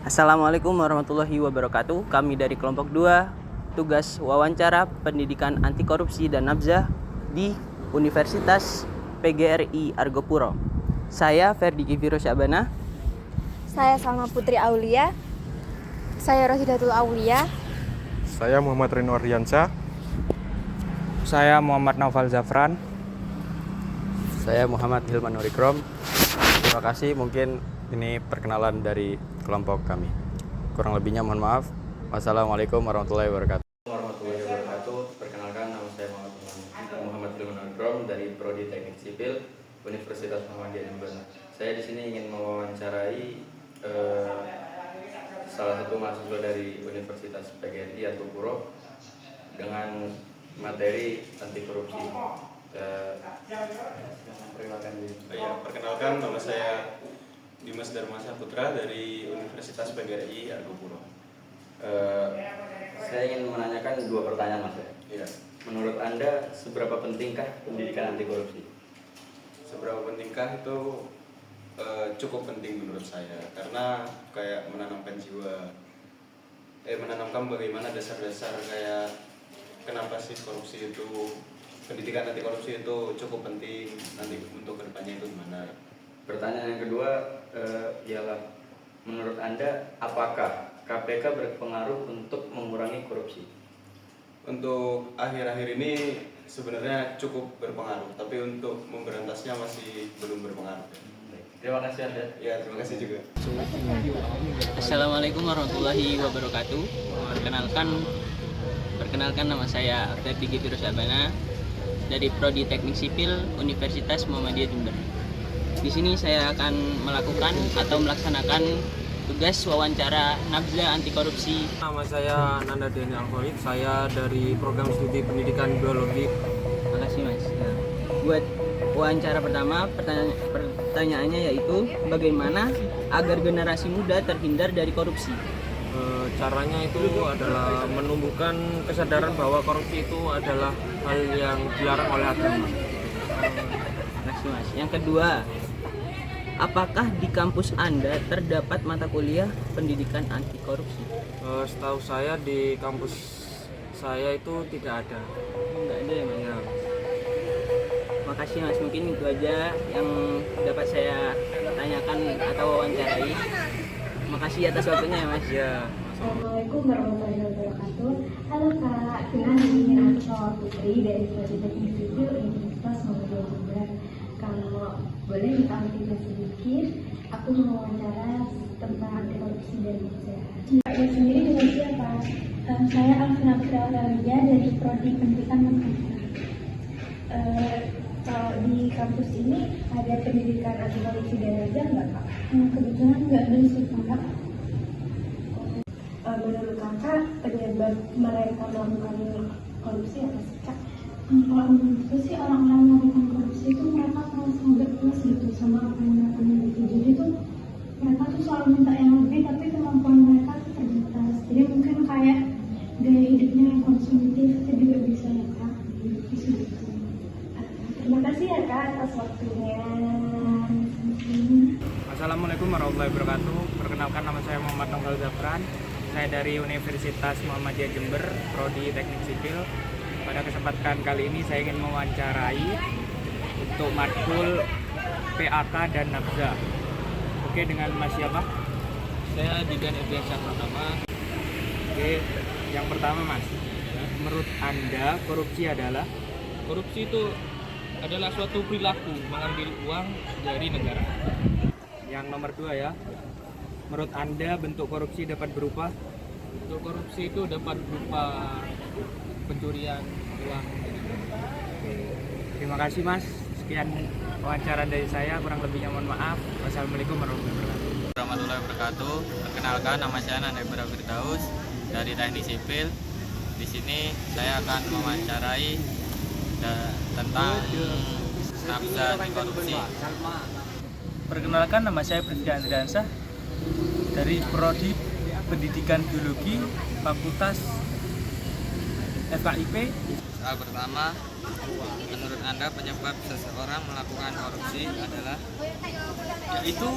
Assalamualaikum warahmatullahi wabarakatuh. Kami dari kelompok 2, tugas wawancara pendidikan anti korupsi dan nabzah di Universitas PGRI Argopuro. Saya Ferdi Kiviro Syabana. Saya Salma Putri Aulia. Saya Rosidatul Aulia. Saya Muhammad Rino Ardiansyah. Saya Muhammad Naufal Zafran. Saya Muhammad Hilman Nurikrom. Terima kasih, mungkin ini perkenalan dari kelompok kami. Kurang lebihnya mohon maaf. Wassalamualaikum warahmatullahi wabarakatuh. Perkenalkan, nama saya Muhammad Hilman Nurikrom dari Prodi Teknik Sipil Universitas Muhammadiyah Jember. Saya di sini ingin mewawancarai salah satu mahasiswa dari Universitas PGRI Argopuro dengan materi anti korupsi. Perkenalkan, nama saya Dimas Dharma Saputra dari Universitas PGRI Argopuro. Saya ingin menanyakan dua pertanyaan, Mas. Ya. Menurut Anda, seberapa pentingkah pendidikan anti korupsi? Seberapa pentingkah itu cukup penting menurut saya, karena kayak menanamkan bagaimana dasar-dasar kayak kenapa sih korupsi itu, pendidikan anti korupsi itu cukup penting nanti untuk kedepannya itu gimana. Pertanyaan yang kedua ialah, menurut Anda, apakah KPK berpengaruh untuk mengurangi korupsi? Untuk akhir-akhir ini sebenarnya cukup berpengaruh, tapi untuk memberantasnya masih belum berpengaruh. Terima kasih Anda. Ya, terima kasih juga. Assalamualaikum warahmatullahi wabarakatuh. Perkenalkan nama saya Ferdi Kiviro Syabana dari Prodi Teknik Sipil Universitas Muhammadiyah Jember. Di sini saya akan melaksanakan tugas wawancara nabzah anti korupsi. Nama saya Nanda Deni Alhoid. Saya dari program studi pendidikan biologi. Makasih Mas. Nah, buat wawancara pertama, pertanyaannya yaitu bagaimana agar generasi muda terhindar dari korupsi? Caranya itu adalah menumbuhkan kesadaran bahwa korupsi itu adalah hal yang dilarang oleh agama. Makasih Mas. Yang kedua, apakah di kampus Anda terdapat mata kuliah pendidikan anti korupsi? Setahu saya di kampus saya itu tidak ada. Enggak ada ya Mas? Ya. Makasih Mas, mungkin itu aja yang dapat saya tanyakan atau wawancarai. Makasih atas waktunya ya Mas. Ya. Assalamualaikum warahmatullahi wabarakatuh. Halo Kak, kenalin dengan aku Salma Putri dari Prodi Teknik Sipil Universitas Muhammadiyah Jember. Kalau boleh minta ambil sedikit, aku mau wawancara tentang anti korupsi dan kesehatan. Saya sendiri dengan siapa? Saya Alvina Putri Aulia dari Prodi Pendidikan Masyarakat. Kalau di kampus ini ada pendidikan anti korupsi dan nabzah nggak Kak? Kebetulan nggak ada sih Kak. Menurut Kakak, penyebab mereka melakukan korupsi apa sih Kak? Kalau menurutku sih orang-orang yang melakukan korupsi itu mereka merasa nggak puas gitu sama apa yang mereka miliki. Jadi tuh mereka tuh selalu minta yang lebih, tapi kemampuan mereka tuh terbatas. Jadi mungkin kayak gaya hidupnya yang konsumtif itu juga bisa ya Kak. Bisa gitu. Terima kasih ya Kak atas waktunya. Assalamualaikum warahmatullahi wabarakatuh. Perkenalkan, nama saya Muhammad Naufal Zafran. Saya dari Universitas Muhammadiyah Jember, Prodi Teknik Sipil. Pada kesempatan kali ini saya ingin mewawancarai untuk matkul PAK dan nabzah. Oke, dengan Mas siapa? Saya Didan Edriansyah Pratama. Oke, yang pertama Mas, menurut Anda korupsi adalah? Korupsi itu adalah suatu perilaku mengambil uang dari negara. Yang nomor 2 ya, menurut Anda bentuk korupsi dapat berupa? Bentuk korupsi itu dapat berupa pencurian uang. Terima kasih Mas. Sekian wawancara dari saya, kurang lebihnya mohon maaf. Wassalamualaikum warahmatullahi wabarakatuh. Perkenalkan, nama saya Nanda Ibra Firdaus dari Teknik Sipil. Di sini saya akan mewawancarai tentang nabzah anti korupsi. Perkenalkan, nama saya Presiden Andriansyah dari Prodi Pendidikan Biologi Fakultas FKIP. Soal pertama, menurut Anda penyebab seseorang melakukan korupsi adalah? Yaitu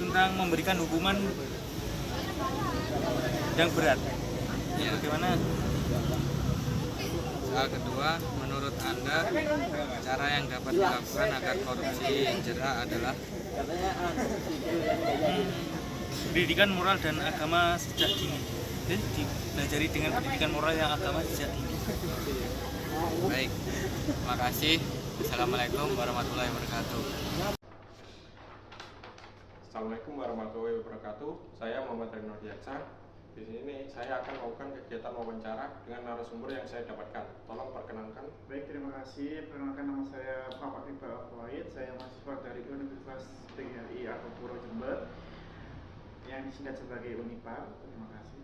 tentang memberikan hukuman yang berat. Ya. Bagaimana? Soal kedua, menurut Anda cara yang dapat dilakukan agar korupsi jerak adalah Pendidikan moral dan agama sejak dini. Jadi dipelajari dengan pendidikan moral yang agama sejak dini. baik. Terima kasih. Assalamualaikum warahmatullahi wabarakatuh. Assalamualaikum warahmatullahi wabarakatuh. Saya Muhammad Reno Diaksa. Di sini saya akan melakukan kegiatan wawancara dengan narasumber yang saya dapatkan. Tolong perkenalkan. Baik, terima kasih. Perkenalkan, nama saya Muhammad Iqbal Al-Fawaid. Saya mahasiswa dari Universitas PGRI Argopuro Jember yang disingkat sebagai Unipar. Terima kasih.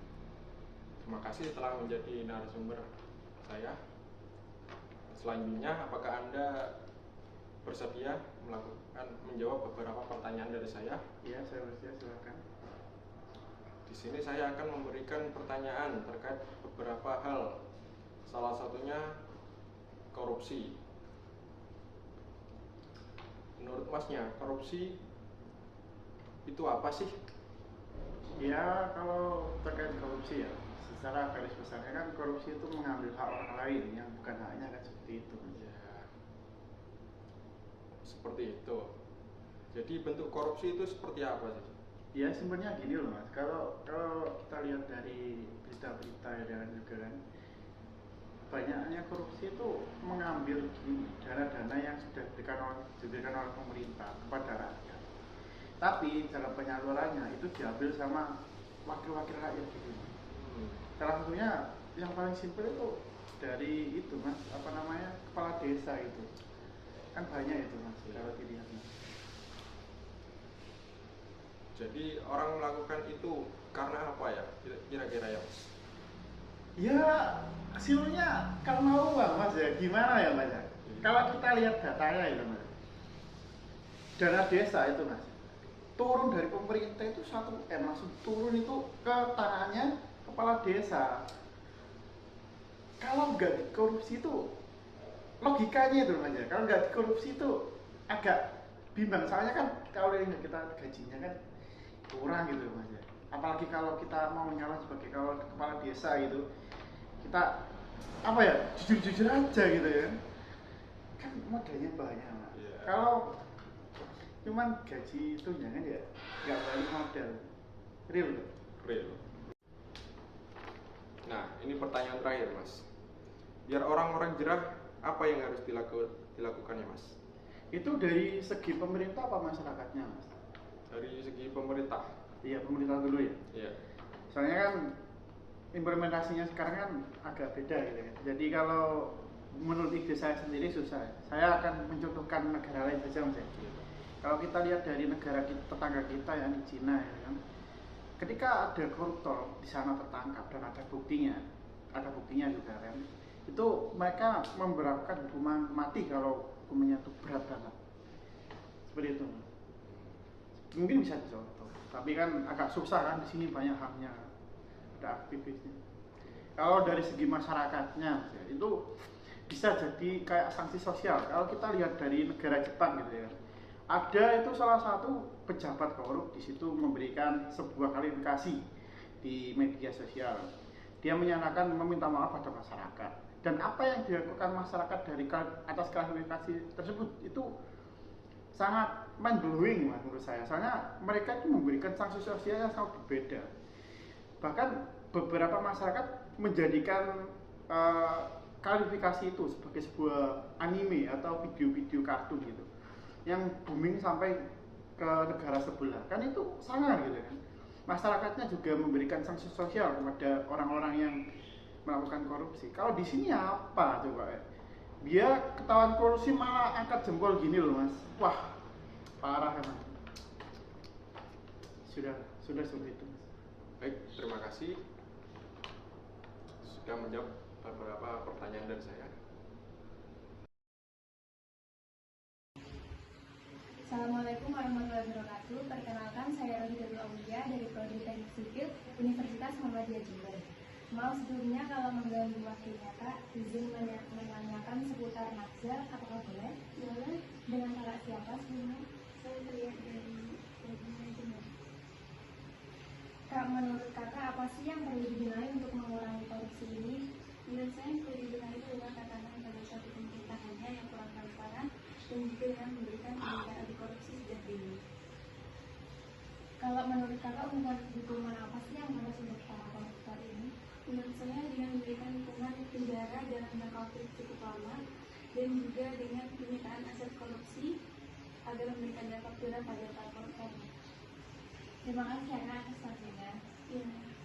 Terima kasih telah menjadi narasumber saya. Selanjutnya, apakah Anda bersedia menjawab beberapa pertanyaan dari saya? Ya, saya bersedia, silakan. Di sini saya akan memberikan pertanyaan terkait beberapa hal. Salah satunya korupsi. Menurut Masnya, korupsi itu apa sih? Ya, kalau terkait korupsi ya, secara garis besarnya kan korupsi itu mengambil hak orang lain yang bukan haknya, kan seperti itu. Ya, seperti itu. Jadi bentuk korupsi itu seperti apa sih? Ya, sebenarnya gini loh Mas, kalau kita lihat dari berita-berita ya juga kan, banyaknya korupsi itu mengambil dana-dana yang sudah diberikan oleh pemerintah kepada rakyat. Tapi dalam penyalurannya itu diambil sama wakil-wakil rakyat gitu. Salah satunya yang paling simpel itu dari itu Mas, kepala desa itu. Kan banyak itu Mas, kalau dilihat Mas. Jadi orang melakukan itu karena apa ya? Kira-kira ya, Mas? Ya, hasilnya karena uang Mas ya. Gimana ya Mas ya? Kalau kita lihat datanya itu Mas, dana desa itu Mas, turun dari pemerintah itu 1 M, langsung turun itu ke tangannya kepala desa. Kalau nggak dikorupsi itu, logikanya itu Mas ya, kalau nggak dikorupsi itu agak bimbang. Soalnya kan kalau yang kita gajinya kan kurang gitu Mas ya. Apalagi kalau kita mau nyalon sebagai kepala desa gitu, kita apa ya, jujur-jujur aja gitu ya, kan modalnya banyak Mas. Yeah. Kalau cuman gaji itu jangan ya nggak balik modal real. Nah, ini pertanyaan terakhir Mas. Biar orang-orang jerah, apa yang harus dilakukan ya Mas? Itu dari segi pemerintah apa masyarakatnya Mas? Dari segi pemerintah. Iya, pemerintah dulu ya. Iya. Soalnya kan implementasinya sekarang kan agak beda gitu ya. Jadi kalau menurut ide saya sendiri susah. Saya akan mencontohkan negara lain saja Mas ya. Kalau kita lihat dari negara tetangga kita yang di Cina ya kan, ketika ada koruptor di sana tertangkap dan ada buktinya juga kan, itu mereka memberlakukan hukuman mati kalau hukumannya itu berat banget. Seperti itu. Mungkin bisa dicontoh, tapi kan agak susah kan, di sini banyak hamnya, ada aktivisnya. Kalau dari segi masyarakatnya itu bisa jadi kayak sanksi sosial. Kalau kita lihat dari negara Jepang gitu ya, ada itu salah satu pejabat korup di situ memberikan sebuah klarifikasi di media sosial. Dia menyatakan meminta maaf pada masyarakat, dan apa yang dilakukan masyarakat dari atas klarifikasi tersebut itu sangat mind blowing menurut saya. Soalnya mereka itu memberikan sanksi sosial yang sangat berbeda. Bahkan beberapa masyarakat menjadikan klarifikasi itu sebagai sebuah anime atau video-video kartun gitu, yang booming sampai ke negara sebelah. Kan itu sangat gitu kan. Masyarakatnya juga memberikan sanksi sosial kepada orang-orang yang melakukan korupsi. Kalau di sini apa coba ya? Dia ketahuan korupsi malah angkat jempol gini loh Mas. Wah, parah emang. Sudah seperti itu Mas. Baik, terima kasih sudah menjawab beberapa pertanyaan dari saya. Assalamualaikum warahmatullahi wabarakatuh. Perkenalkan, saya Rohidatul Aulia dari Prodi Teknik Sipil Universitas Muhammadiyah Jember. Maaf sebelumnya kalau mengganggu waktunya Kak, izin menanyakan seputar Nakza, apakah boleh? Boleh. Dengan kakak siapa sebelumnya? Saya terlihat dari Jember. Kak, menurut kakak apa sih yang perlu dibenahi untuk mengurangi korupsi ini? Menurut saya yang perlu dibenahi adalah tatanan pada suatu pemerintahannya yang kurang transparan dan juga yang memberikan tindakan anti korupsi sejak dini. Kalau menurut kakak hukuman apa sih yang harus untuk para koruptor ini? Menurut saya dengan memberikan hukuman penjara dalam jangka waktu cukup lama dan juga dengan penyitaan aset korupsi agar memberikan efek jerah pada para koruptor. Terima kasih ya Kak atas waktunya. Iya.